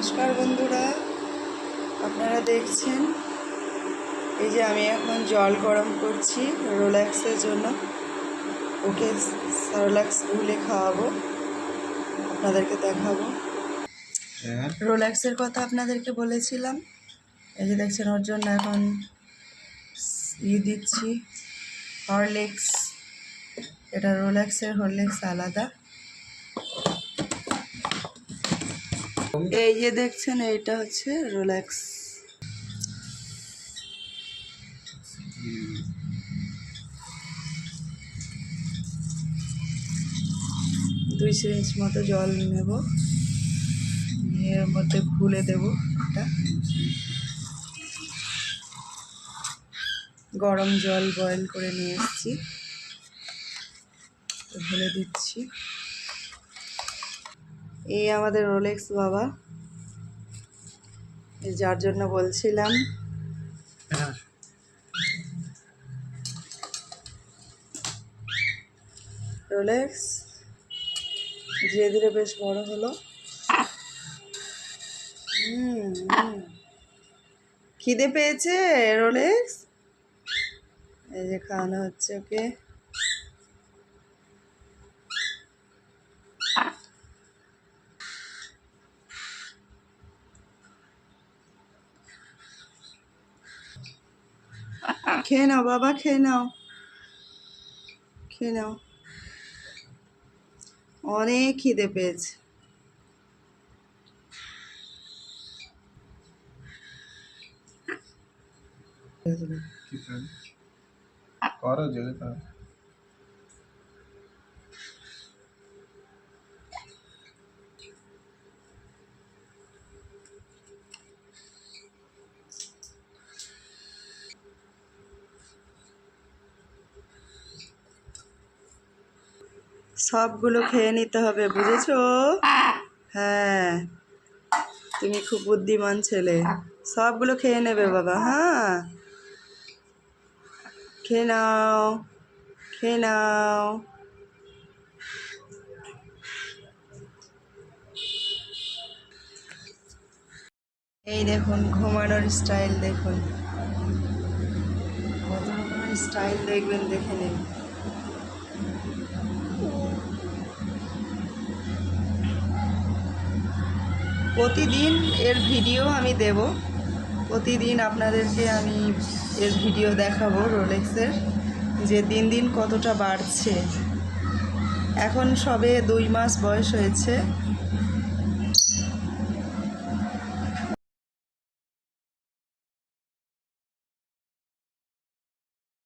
নমস্কার বন্ধুরা, আপনারা দেখছেন এই যে আমি এখন জল গরম করছি রোল্যাক্সের জন্য। ওকে সারলাক্স গুলে খাওয়াবো, আপনাদেরকে দেখাবো। রোল্যাক্সের কথা আপনাদেরকে বলেছিলাম। এই যে দেখছেন ওর জন্য এখন দিচ্ছি হরলিক্স। এটা রোল্যাক্সের হরলিক্স আলাদা। এই যে দেখছেন এইটা হচ্ছে রোল্যাক্স। দুই সিরিঞ্জ মতো জল নেব, এর মধ্যে ঘুলে দেব। এটা গরম জল বয়েল করে নিয়ে এসেছি, ঘুলে দিচ্ছি। এই আমাদের রোলেক্স বাবা, যার জন্য বলছিলাম। রোলেক্স ধীরে ধীরে বেশ বড় হলো। খিদে পেয়েছে রোলেক্স, এই যে খাওয়ানো হচ্ছে ওকে। খেয়ে নাও বাবা, খেয়ে নাও, খেয়ে নাও। অনেক খিদে পেয়েছে। সবগুলো খেয়ে নিতে হবে, বুঝেছো? হ্যাঁ, তুমি খুব বুদ্ধিমান ছেলে। সবগুলো খেয়ে নেবে বাবা। হ্যাঁ, খেয়ে নাও, খেয়ে নাও। এই দেখুন ঘুমানোর স্টাইল দেখুন, কত রকমের স্টাইল দেখবেন, দেখে নিন। প্রতিদিন এর ভিডিও আমি দেব, প্রতিদিন আপনাদেরকে আমি এর ভিডিও দেখাবো রোলেক্সের, যে দিন দিন কতটা বাড়ছে। এখন সবে 2 মাস বয়স হয়েছে।